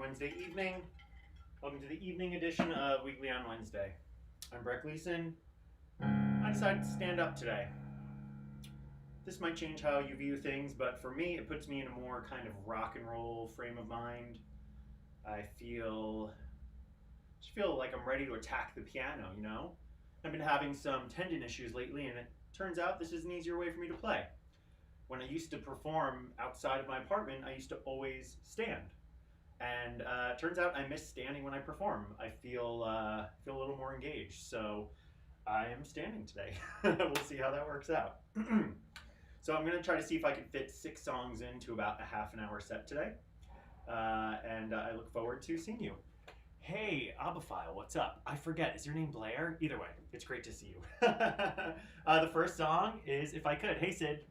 Wednesday evening. Welcome to the evening edition of Weekly on Wednesday. I'm Breck Leeson. I decided to stand up today. This might change how you view things, but for me, it puts me in a more kind of rock and roll frame of mind. I just feel like I'm ready to attack the piano, you know? I've been having some tendon issues lately, and it turns out this is an easier way for me to play. When I used to perform outside of my apartment, I used to always stand. And turns out I miss standing when I perform. I feel a little more engaged, so I am standing today. We'll see how that works out. So I'm going to try to see if I can fit 6 songs into about a half an hour set today. And I look forward to seeing you. Hey, Abaphile, what's up? I forget, is your name Blair? Either way, it's great to see you. The first song is If I Could. Hey, Sid.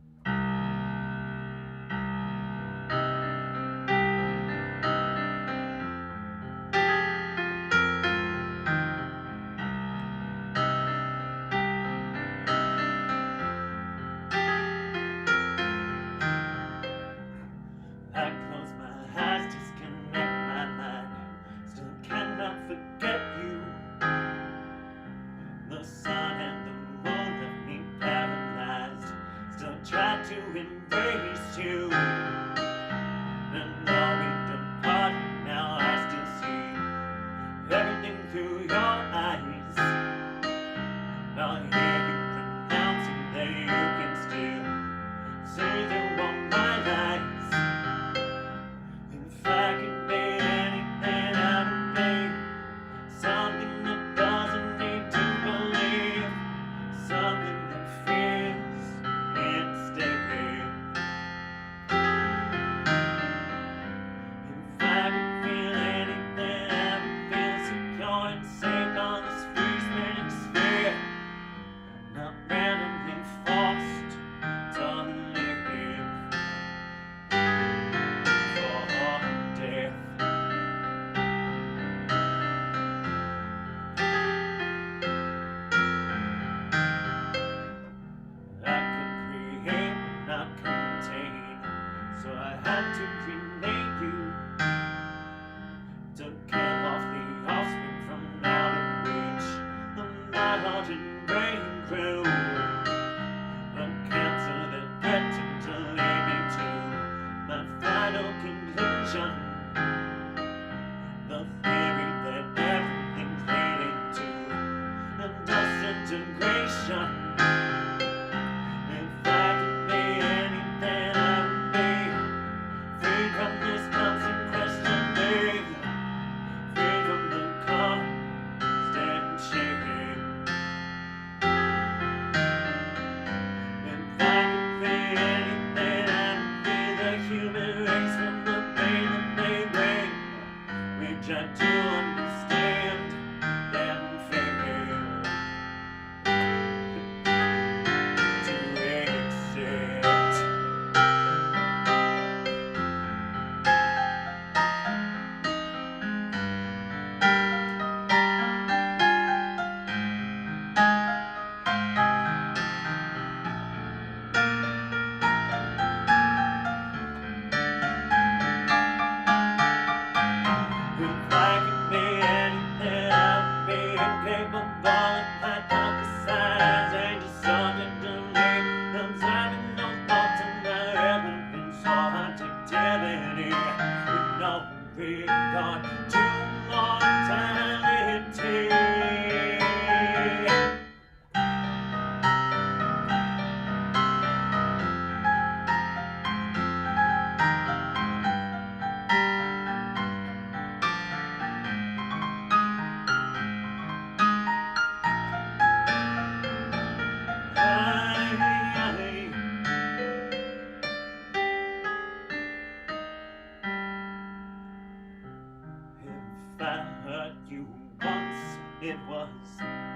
It was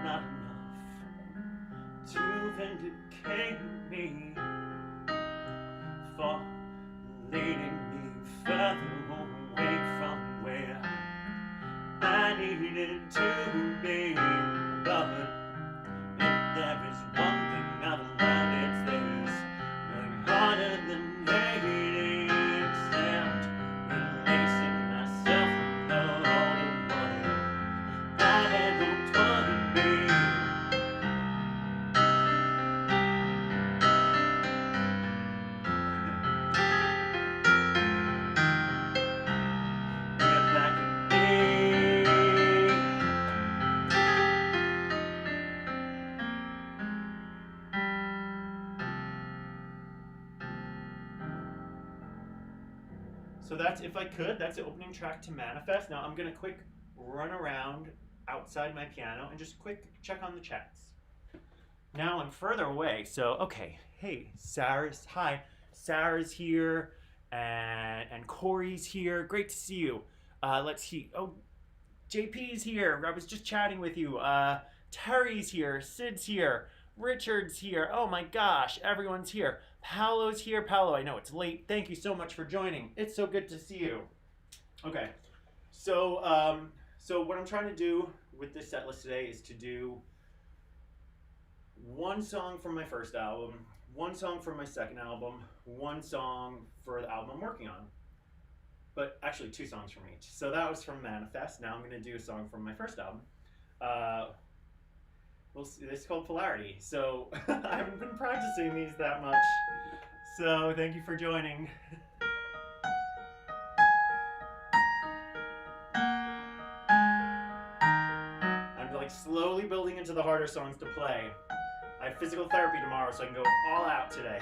not enough to vindicate me for leading me further away from where I needed to be. But if there is one thing I've learned, it's this: work harder than hating, except releasing myself from that's If I Could. That's the opening track to Manifest. Now I'm gonna quick run around outside my piano and just quick check on the chats. Now I'm further away, so okay. Hey, Sarah's hi. Sarah's here, and Corey's here. Great to see you. Let's see. Oh, JP's here. I was just chatting with you. Terry's here. Sid's here. Richard's here. Oh my gosh, everyone's here. Paolo's here. Paolo, I know it's late. Thank you so much for joining. It's so good to see you. Okay, so what I'm trying to do with this set list today is to do one song from my first album, one song from my second album, one song for the album I'm working on. But actually 2 songs from each. So that was from Manifest. Now I'm going to do a song from my first album. We'll see. This is called Polarity. So I haven't been practicing these that much. So thank you for joining. I'm like slowly building into the harder songs to play. I have physical therapy tomorrow, so I can go all out today.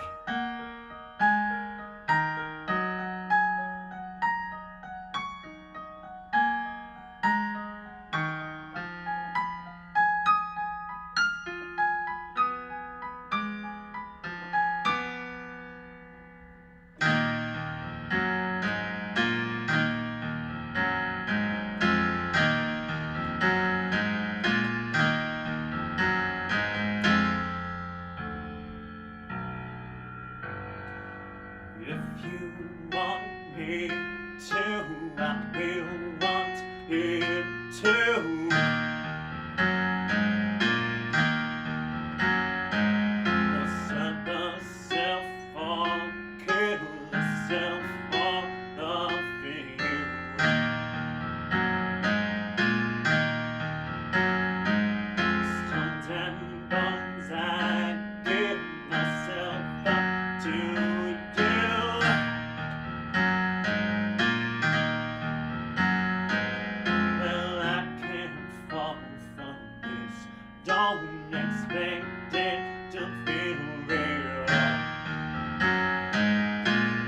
If you want me to, I will want it too. Set the self on, kill the self on of you. Stones and bones, I give myself up to you. Well, I can't fall from this. Don't expect it to feel real.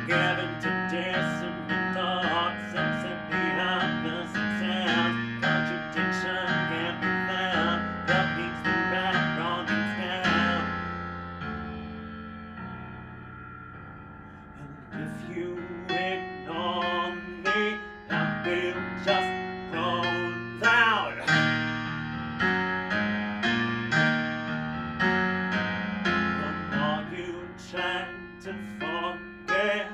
Given to dissonant thoughts and simply opposite sounds. Contradiction can't be found. What means the right, wrong means down. And if you ignore me, I will just groan loud. The more you try to forget,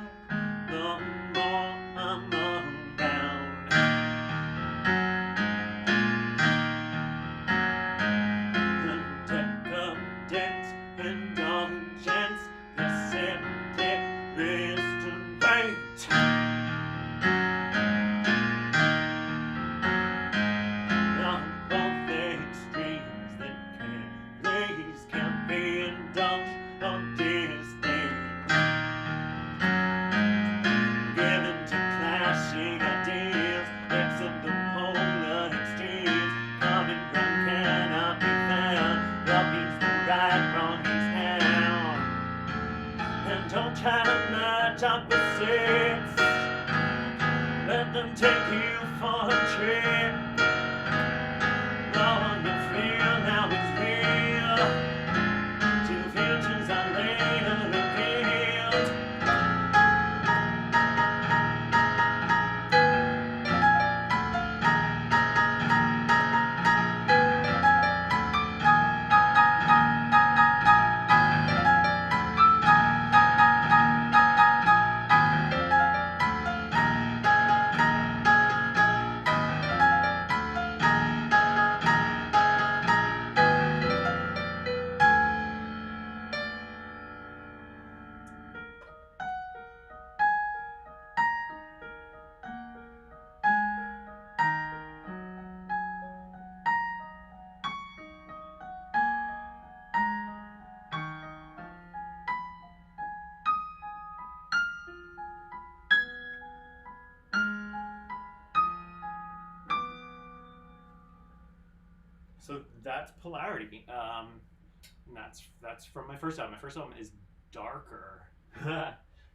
the more I'm unbound. And decadence, indulgence, deceptive restraint. Of both extremes that can be indulged or disdained. Given to clashing ideas, exit the polar extremes. Common ground cannot be found. What means the right, wrong means down. And don't try to match opposites. Let them take you for a trip. All you feel now is real. 2 futures are later revealed. So that's Polarity. And that's from my first album. My first album is darker.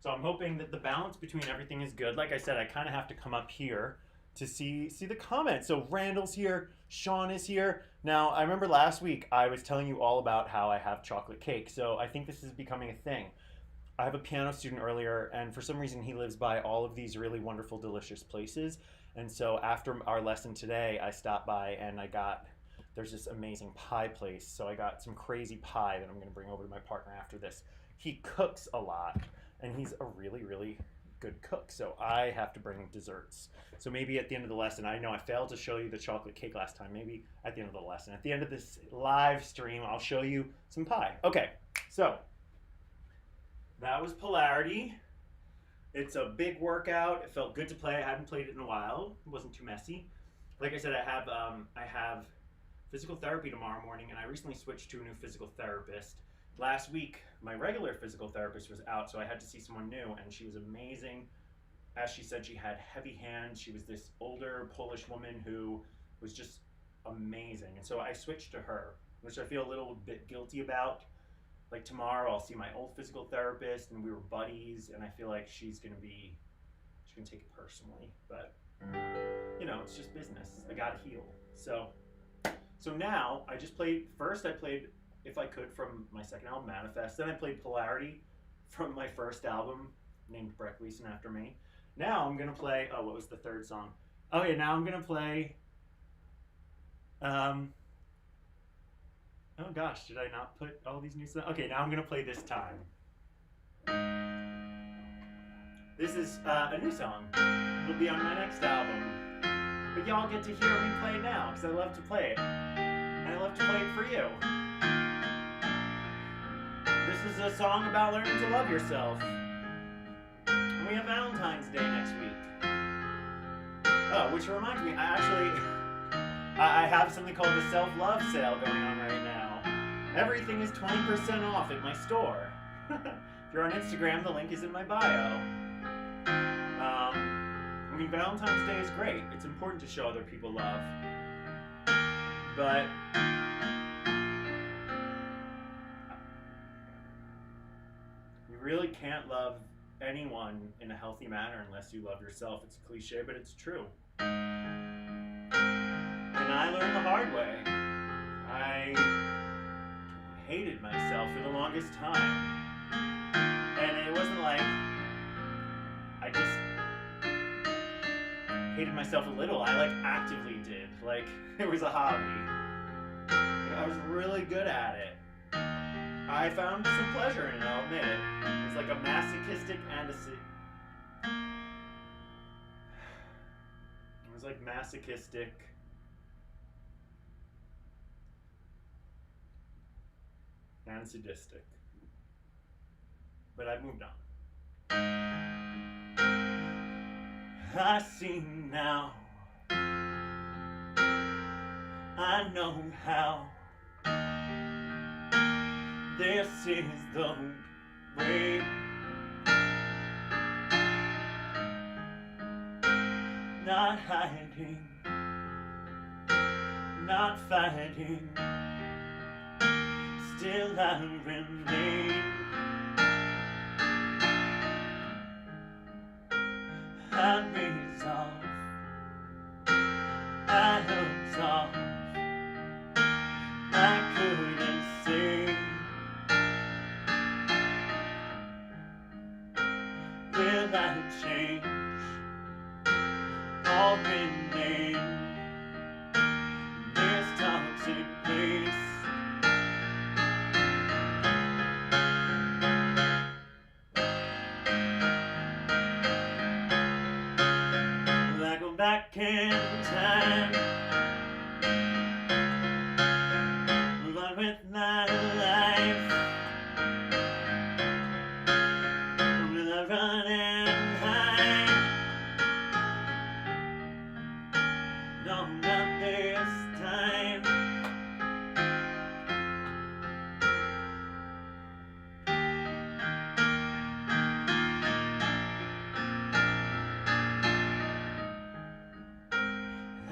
So I'm hoping that the balance between everything is good. Like I said, I kind of have to come up here to see the comments. So Randall's here, Sean is here. Now, I remember last week I was telling you all about how I have chocolate cake. So I think this is becoming a thing. I have a piano student earlier, and for some reason he lives by all of these really wonderful, delicious places. And so after our lesson today, I stopped by and there's this amazing pie place. So I got some crazy pie that I'm going to bring over to my partner after this. He cooks a lot, and he's a really, really good cook. So I have to bring desserts. So maybe at the end of the lesson, I know I failed to show you the chocolate cake last time. Maybe at the end of the lesson, at the end of this live stream, I'll show you some pie. Okay, so that was Polarity. It's a big workout. It felt good to play. I hadn't played it in a while. It wasn't too messy. Like I said, I have physical therapy tomorrow morning, and I recently switched to a new physical therapist. Last week, my regular physical therapist was out, so I had to see someone new, and she was amazing. As she said, she had heavy hands. She was this older Polish woman who was just amazing. And so I switched to her, which I feel a little bit guilty about. Like tomorrow, I'll see my old physical therapist, and we were buddies, and I feel like she's gonna take it personally. But you know, it's just business. I gotta heal. So now I played If I Could from my second album, Manifest. Then I played Polarity from my first album, named Breck Leeson after me. Now I'm gonna play. Oh, what was the third song? Oh yeah, now I'm gonna play. Oh gosh, did I not put all these new songs? Okay, now I'm gonna play This Time. This is a new song. It'll be on my next album. But y'all get to hear me play it now, because I love to play it. And I love to play it for you. This is a song about learning to love yourself. And we have Valentine's Day next week. Oh, which reminds me, I have something called the self-love sale going on right now. Everything is 20% off at my store. If you're on Instagram, the link is in my bio. I mean, Valentine's Day is great. It's important to show other people love. But you really can't love anyone in a healthy manner unless you love yourself. It's a cliche, but it's true. And I learned the hard way. I hated myself for the longest time. And it wasn't like I just hated myself a little. I actively did. It was a hobby. I was really good at it. I found some pleasure in it, I'll admit it. It's like a masochistic and it was like masochistic and sadistic. But I've moved on. I see now. I know how. This is the way. Not hiding, not fighting. Still I remain. I'm resolved. I absolve. I couldn't say. Will I change? All remain. This toxic place. Back in time, move on with my life. Will I run and hide? No, not this time.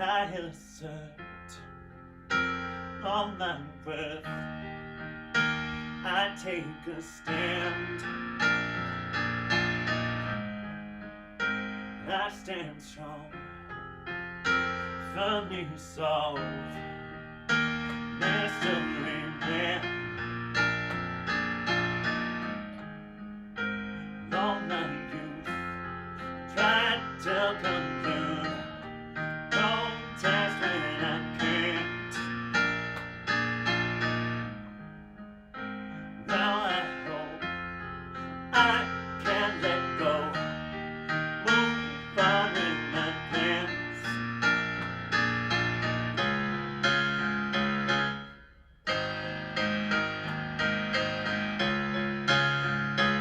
I assert all my worth. I take a stand. I stand strong, firmly resolved, mystery man. All my youth tried to conclude, protest when I can't. Now I hope I can let go, move on with my plans.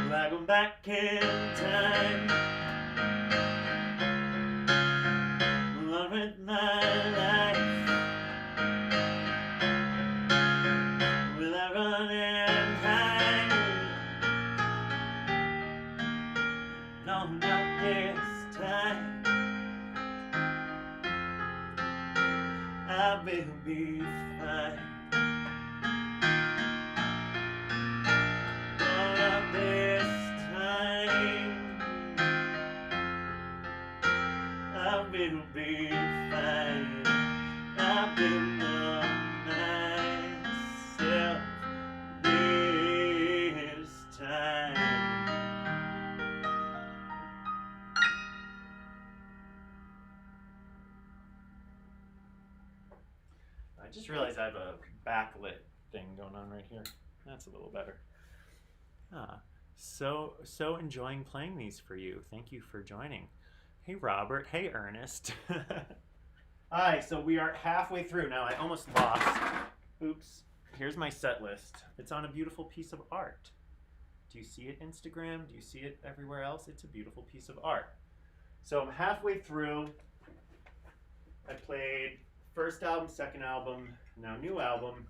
I go back in time, along with my life, without running high. No, not this time. I will be fine. Not this time. I will be fine. I will know myself this time. I just realized I have a backlit thing going on right here. That's a little better. So enjoying playing these for you. Thank you for joining. Hey Robert, hey Ernest. Hi, so we are halfway through now. I almost lost. Oops. Here's my set list. It's on a beautiful piece of art. Do you see it, Instagram? Do you see it everywhere else? It's a beautiful piece of art. So I'm halfway through. I played first album, second album, now new album.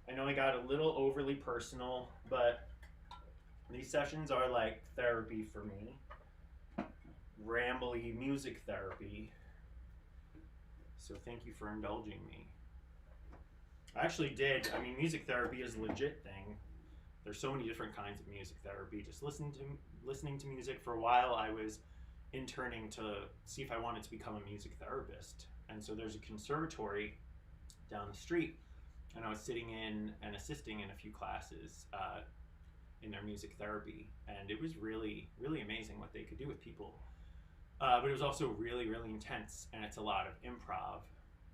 I know I got a little overly personal, but these sessions are like therapy for me. Rambly music therapy. So thank you for indulging me. I actually did. I mean, music therapy is a legit thing. There's so many different kinds of music therapy. Just listening to music. For a while, I was interning to see if I wanted to become a music therapist. And so there's a conservatory down the street, and I was sitting in and assisting in a few classes in their music therapy, and it was really, really amazing what they could do with people. But it was also really, really intense, and it's a lot of improv,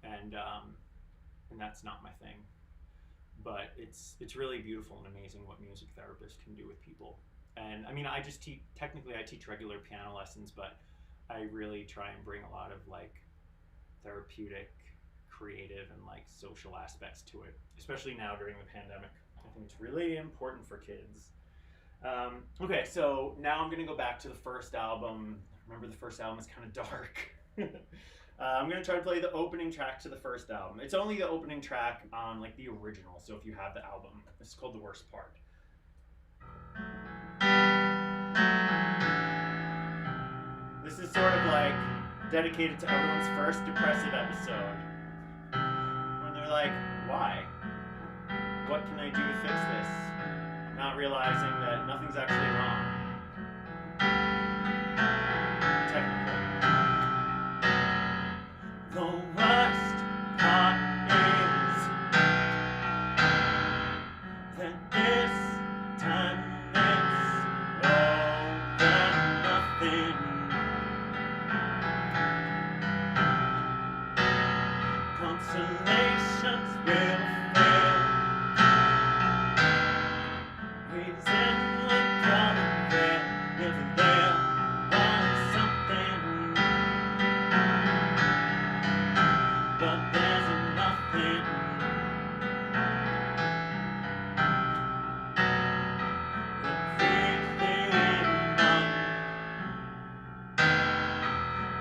and that's not my thing. But it's really beautiful and amazing what music therapists can do with people. And I mean, I just technically I teach regular piano lessons, but I really try and bring a lot of like therapeutic, creative, and like social aspects to it, especially now during the pandemic. I think it's really important for kids. Okay, so now I'm gonna go back to the first album. Remember, the first album is kind of dark. I'm gonna try to play the opening track to the first album. It's only the opening track on like the original, so if you have the album, it's called The Worst Part. This is sort of like dedicated to everyone's first depressive episode, when they're like, why? What can I do to fix this? Not realizing that nothing's actually wrong. Technically. The worst part is that this time it's all that nothing. Consolations will fail. Reason would come there if there was something, but there's nothing. Everything done,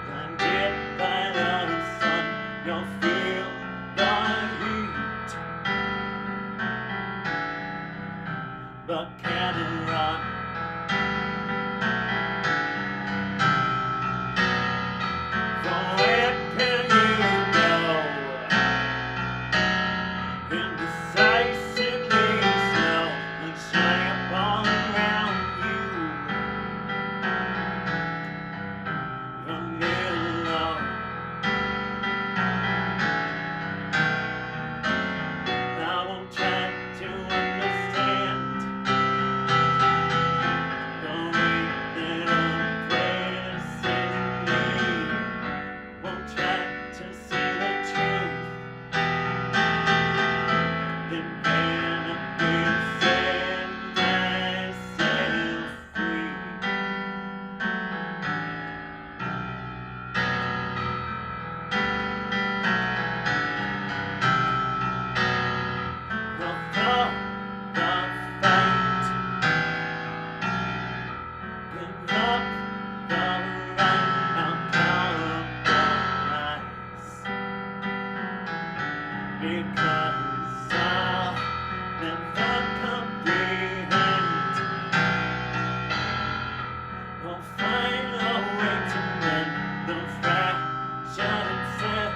blinded by the sun, you'll feel the heat, but can't run. For where can you go? Indecisively slow and shining up all around you. Run because I'll never comprehend. I'll find a way to mend the fractured self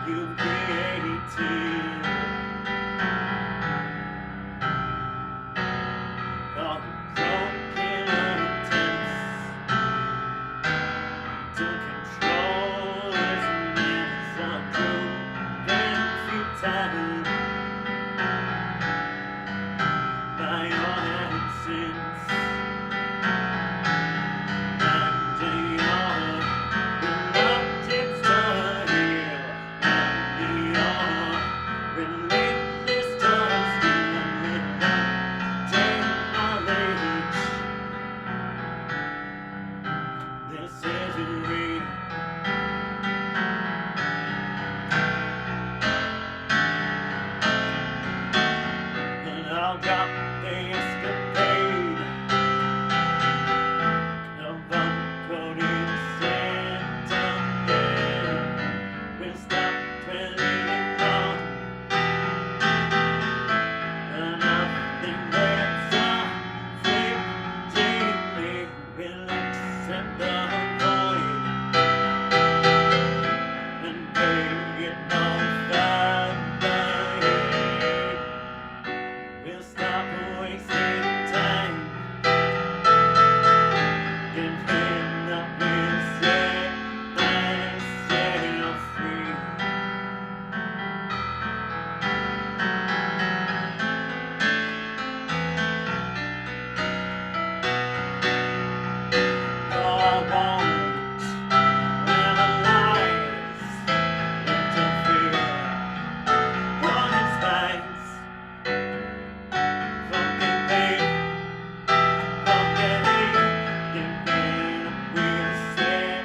you created. All the broken attempts to control his lips are proven futile by your absence and your reluctance to heal and your relentless trust in the reluctant knowledge this isn't real. And I'll drop the escapade of uncoded sentiment. We'll stop dwelling on nothing that's a flip daily. We'll accept the void and pay it no further heed. We'll stop wasting time and end up with set myself free. No, I won't analyze, interfere, honest lies. Forgetting, we'll set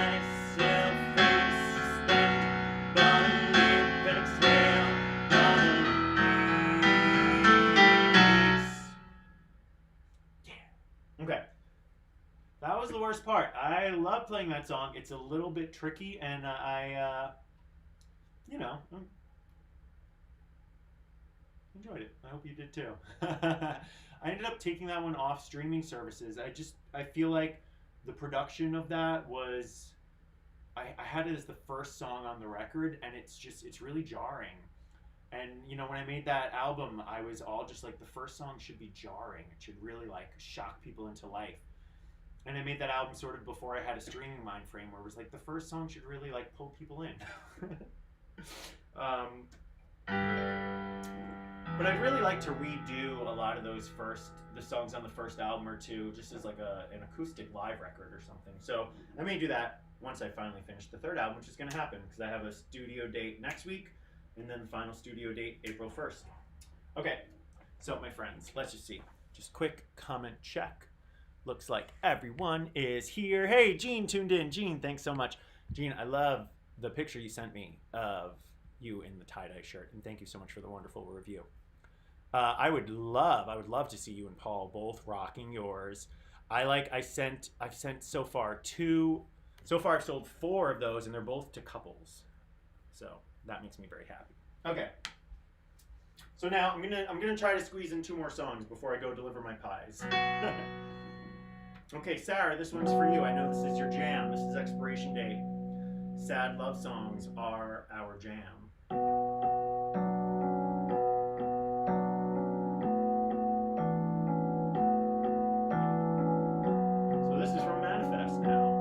myself free. Suspend, believe, exhale, release. Yeah. Okay. That was the worst part. I love playing that song. It's a little bit tricky, and you know, enjoyed it. I hope you did too. I ended up taking that one off streaming services. I feel like the production of that was, I had it as the first song on the record, and it's really jarring. And you know, when I made that album, I was all just like, the first song should be jarring. It should really like shock people into life. And I made that album sort of before I had a streaming mind frame where it was like, the first song should really like pull people in. But I'd really like to redo a lot of the songs on the first album or two, just as like an acoustic live record or something. So I may do that once I finally finish the third album, which is going to happen because I have a studio date next week, and then the final studio date April 1st. Okay, so my friends, let's just see. Just quick comment check. Looks like everyone is here. Hey, Gene tuned in. Gene, thanks so much. Gene, I love the picture you sent me of you in the tie-dye shirt, and thank you so much for the wonderful review. I would love to see you and Paul both rocking yours. I've sent so far I've sold 4 of those, and they're both to couples. So that makes me very happy. Okay. So now I'm gonna try to squeeze in 2 more songs before I go deliver my pies. Okay, Sarah, this one's for you. I know this is your jam. This is Expiration Date. Sad love songs are our jam. So this is from Manifest now.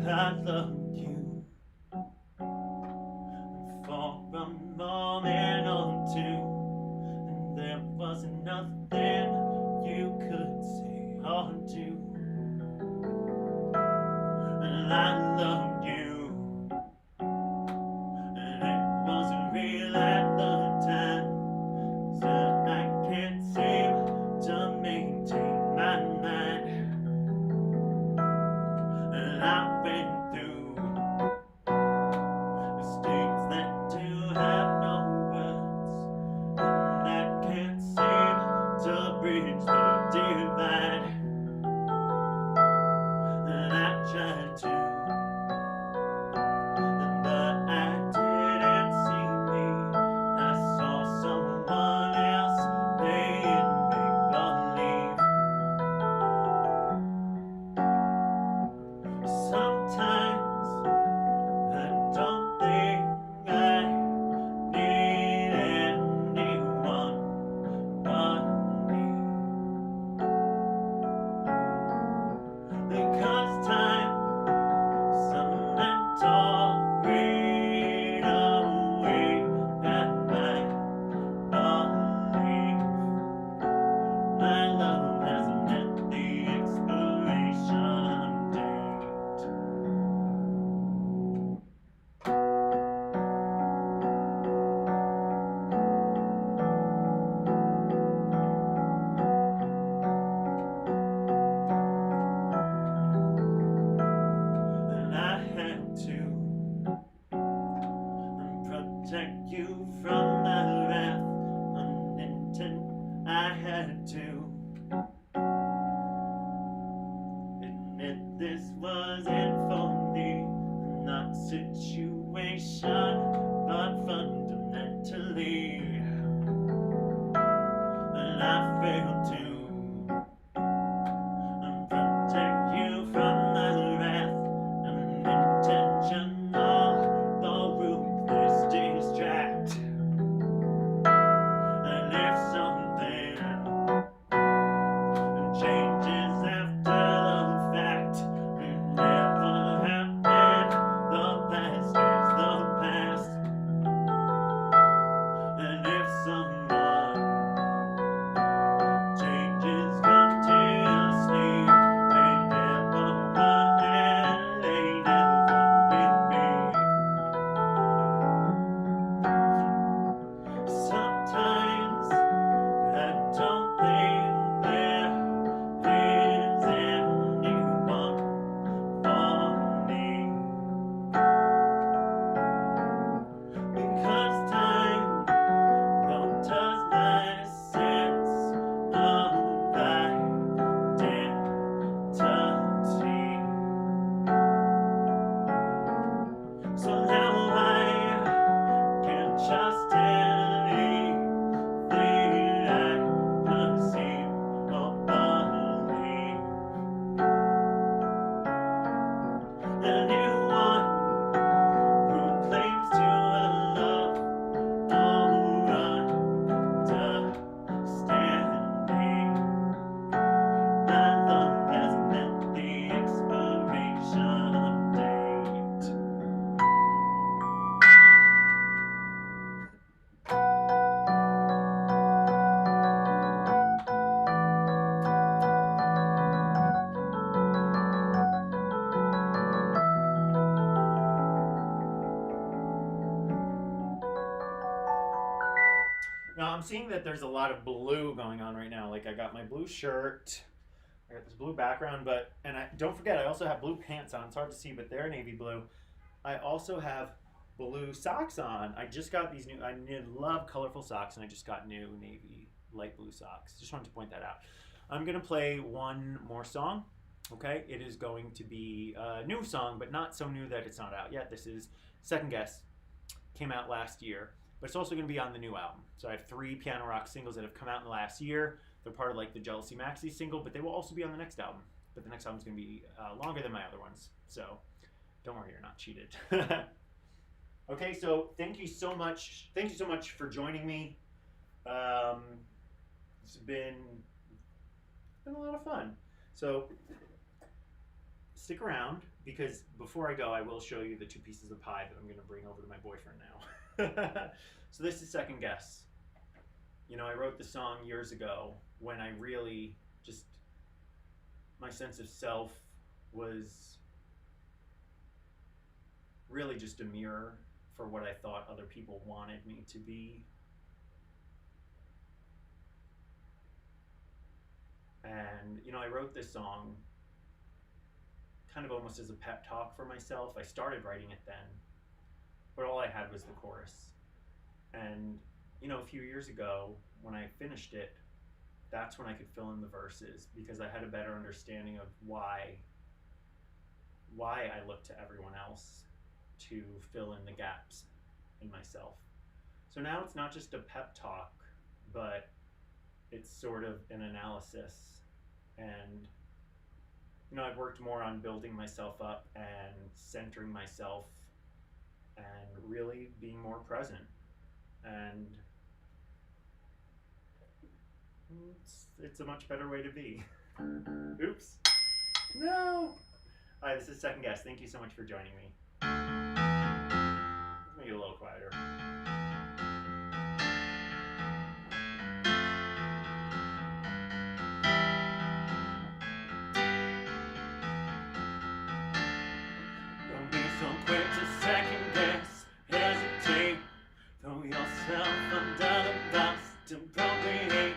I loved you for a moment or two, and there was nothing you could say or do. And I loved you, and it wasn't real at the time. So I can't seem to maintain my mind. And I went through mistakes that do have no words, and I can't seem to bridge the divide. you from my wrath. Unintent, I had to admit this wasn't for me. Not situation, but fundamentally, and I failed to protect you from my wrath. Unintentional, the ruthless distract. And if something changes after the fact, it never happened. The past is the past. And if someone changes continuously, they never were and they never will be. Sometimes I don't think there is anyone for me, because time alters my sense of identity. So now I can't trust anything I perceive or believe. Anyone who claims to love or understanding, my love has met the expiration date. Now I'm seeing that there's a lot of blue going on right now. Like I got my blue shirt, I got this blue background, and don't forget I also have blue pants on. It's hard to see, but they're navy blue. I also have blue socks on. I just got these new. I love colorful socks, and I just got new navy light blue socks. Just wanted to point that out. I'm gonna play one more song. Okay, it is going to be a new song, but not so new that it's not out yet. This is Second Guess. Came out last year, but it's also going to be on the new album. So I have 3 piano rock singles that have come out in the last year. They're part of like the Jealousy Maxi single, but they will also be on the next album. But the next album is going to be longer than my other ones. So don't worry, you're not cheated. Okay, so thank you so much. Thank you so much for joining me. It's been a lot of fun. So stick around, because before I go, I will show you the 2 pieces of pie that I'm going to bring over to my boyfriend now. So this is Second Guess. You know, I wrote the song years ago when I really just, my sense of self was really just a mirror for what I thought other people wanted me to be. And, you know, I wrote this song kind of almost as a pep talk for myself. I started writing it then, but all I had was the chorus. And, you know, a few years ago when I finished it, that's when I could fill in the verses, because I had a better understanding of why I looked to everyone else to fill in the gaps in myself. So now it's not just a pep talk, but it's sort of an analysis. And, you know, I've worked more on building myself up and centering myself and really being more present. And it's a much better way to be. Oops. No! Hi, this is Second Guess. Thank you so much for joining me. Let's make it a little quieter. Don't be so quick to second guess, hesitate, throw yourself under the bus to procreate.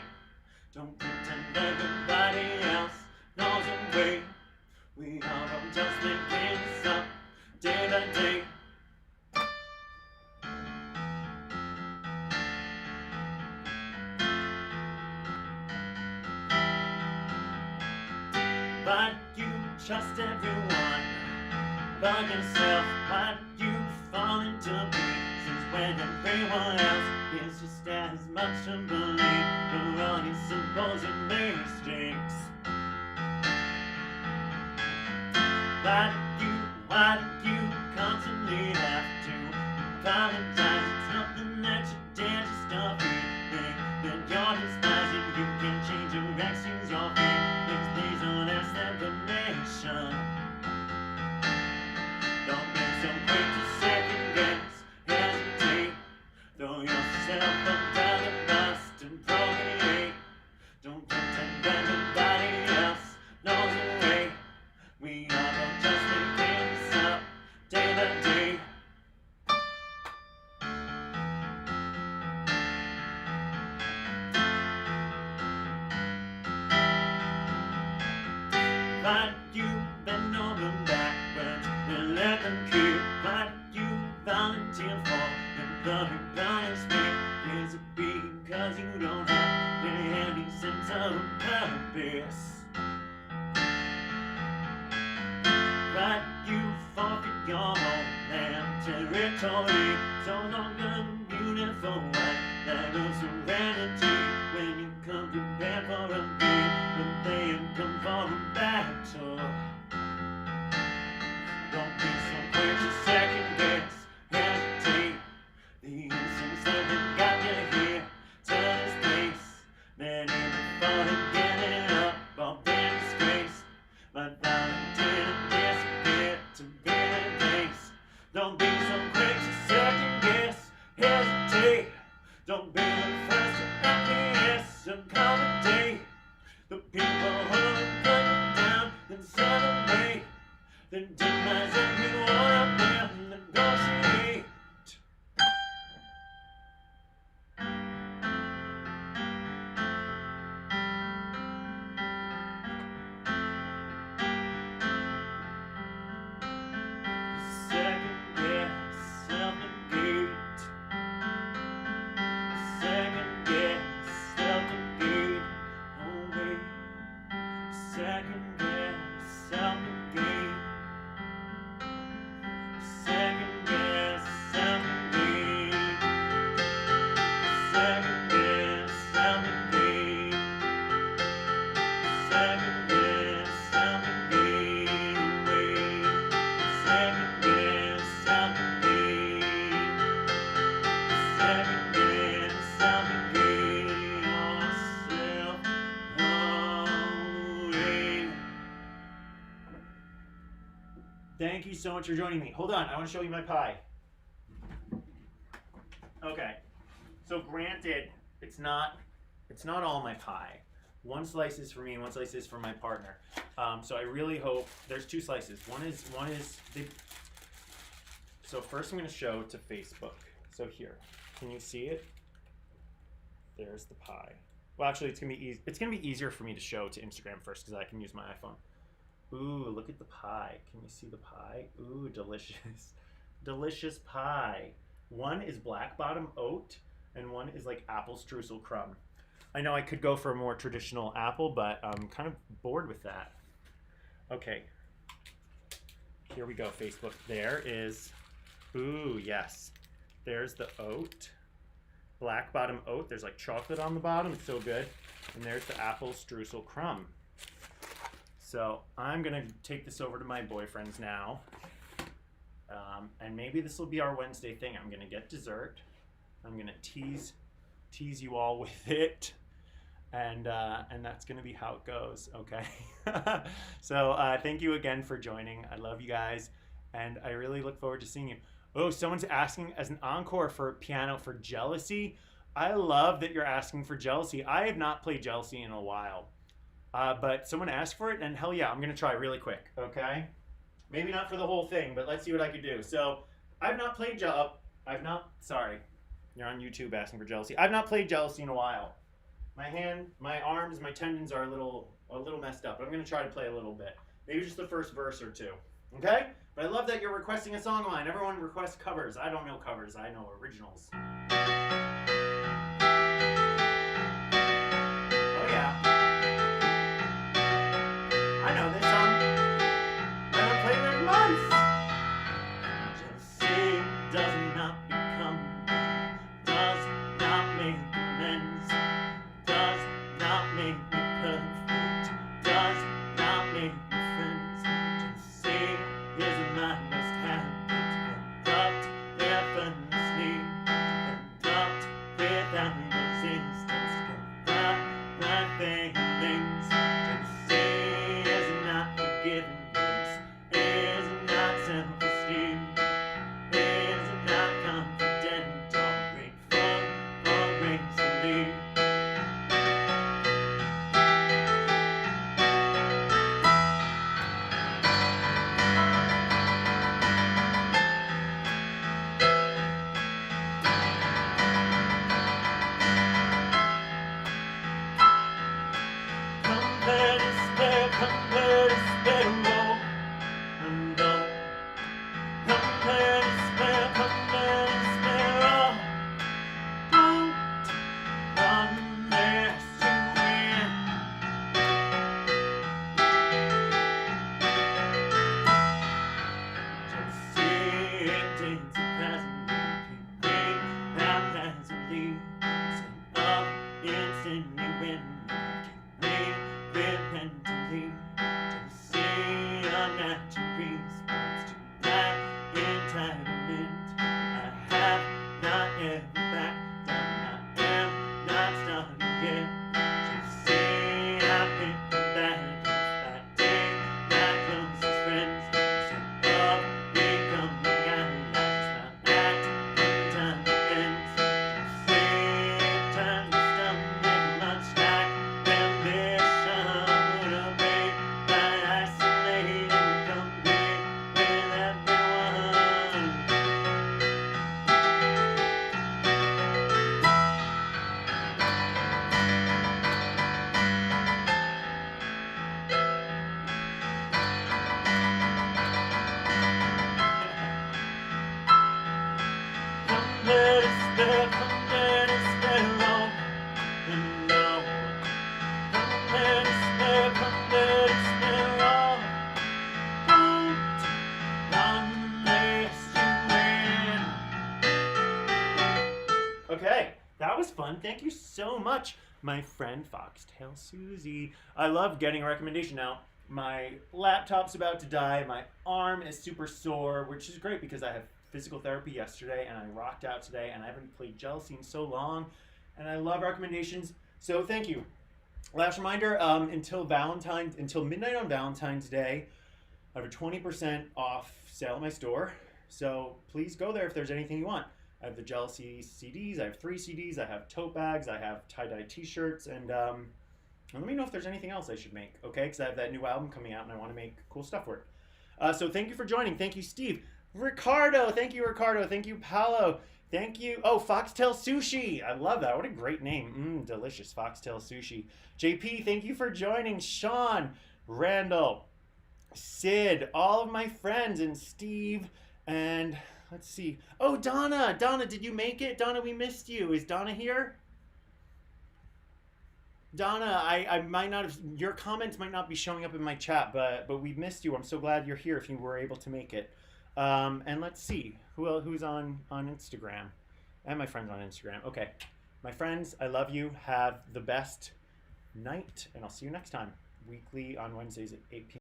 Don't pretend everybody else knows a way. We are all just making this up day by day. Why do you trust everyone but yourself? Why do you fall into pieces when everyone else is just as much to believe for all your supposed mistakes? Why do you constantly have to apologize? It's nothing that you did, just a feeling that you're despising. You can change your actions, your feelings, please don't ask explanation. Don't be so quick to second guess, hesitate, throw yourself under the bus and procreate. Don't pretend everybody else knows the way. We are both just making things up day by day. Why do you bend over backwards and let them keep? Why do you volunteer for the punishment? Is it because you don't have any sense of purpose? Why do you forfeit your homeland territory? So long a beautiful white flag of serenity when you come prepared for a game, but they come for a battle. Don't be so quick to second guess, hesitate. The instincts that have got you here to this place, many before to getting up or being disgraced, but now they didn't disappear to be replaced. Don't be so quick to second guess, hesitate. Don't be the first to acquiesce, accommodate the people who have put you down and celebrate. Then demise everyone up there and negotiate. Second guess, self-negate. Second guess, self-negate. Oh wait. Second guess, self-negate. Second guess, self-negate. Second guess, self-negate. Second guess, self-negate. Wait. Second guess, self-negate. Second guess, self-negate yourself. Oh, wait. Thank you so much for joining me. Hold on, I want to show you my pie. Okay, so granted, it's not all my pie. One slice is for me, one slice is for my partner. So I really hope there's two slices. One is so first I'm going to show to Facebook. So here, can you see it? There's the pie. Well, actually, it's gonna be easier for me to show to Instagram first because I can use my iPhone. Ooh, look at the pie. Can you see the pie? Ooh, delicious. Delicious pie. One is black bottom oat, and one is like apple streusel crumb. I know I could go for a more traditional apple, but I'm kind of bored with that. Okay. Here we go, Facebook. There is, ooh, yes. There's the oat. Black bottom oat. There's like chocolate on the bottom. It's so good. And there's the apple streusel crumb. So I'm gonna take this over to my boyfriend's now, and maybe this will be our Wednesday thing. I'm gonna get dessert. I'm gonna tease you all with it, and that's gonna be how it goes. Okay. So thank you again for joining. I love you guys, and I really look forward to seeing you. Oh, someone's asking as an encore for piano for Jealousy. I love that you're asking for Jealousy. I have not played Jealousy in a while. But someone asked for it, and hell yeah, I'm gonna try really quick, okay? Maybe not for the whole thing, but let's see what I can do. So, I've not played sorry, you're on YouTube asking for Jealousy. I've not played Jealousy in a while. My hand, my arms, my tendons are a little messed up, but I'm gonna try to play a little bit. Maybe just the first verse or two, okay? But I love that you're requesting a song of mine. Everyone requests covers. I don't know covers, I know originals. I know this. make friends. Just say is a man must have it. Adopt effortlessly. Adopt without resistance. Got my feelings. Just say is not forgiveness. Is not self-esteem. Is not confident or grateful or gracefully. Come let us spare, come let us spare, roll and go. Come let us spare, come let us spare, all. Don't unless you win. Just see it into passing, haphazardly, set up instantly when repentantly. Just see unnatural response to that entitlement. I have not ever backed down. I am not starting yet. Just see I picked the bad that day. My closest friends set up becoming allies. My act until the ends. Just see it turns the stomach much like ambition would be that isolated and complete with everyone. Come let us spare, come let us spare, all and no. Come let us spare, come let us spare, all. Don't unless you win. Okay, that was fun. Thank you so much, my friend Foxtail Susie. I love getting a recommendation. Now, my laptop's about to die. My arm is super sore, which is great because I have physical therapy yesterday and I rocked out today and I haven't played Jealousy in so long. And I love recommendations, so thank you. Last reminder, until midnight on Valentine's Day, I have a 20% off sale at my store. So please go there if there's anything you want. I have the Jealousy CDs, I have 3 CDs, I have tote bags, I have tie-dye t-shirts, and let me know if there's anything else I should make, okay? Because I have that new album coming out and I want to make cool stuff for it. So thank you for joining. Thank you, Steve. Ricardo, thank you, Ricardo. Thank you, Paolo. Thank you. Oh, Foxtail Sushi. I love that. What a great name. Delicious. Foxtail Sushi. JP, thank you for joining. Sean, Randall, Sid, all of my friends, and Steve, and let's see. Oh, Donna. Donna, did you make it? Donna, we missed you. Is Donna here? Donna, I might not have, your comments might not be showing up in my chat, but we missed you. I'm so glad you're here if you were able to make it. And let's see who's on Instagram, and my friends on Instagram. Okay, my friends, I love you. Have the best night, and I'll see you next time. Weekly on Wednesdays at 8 p.m.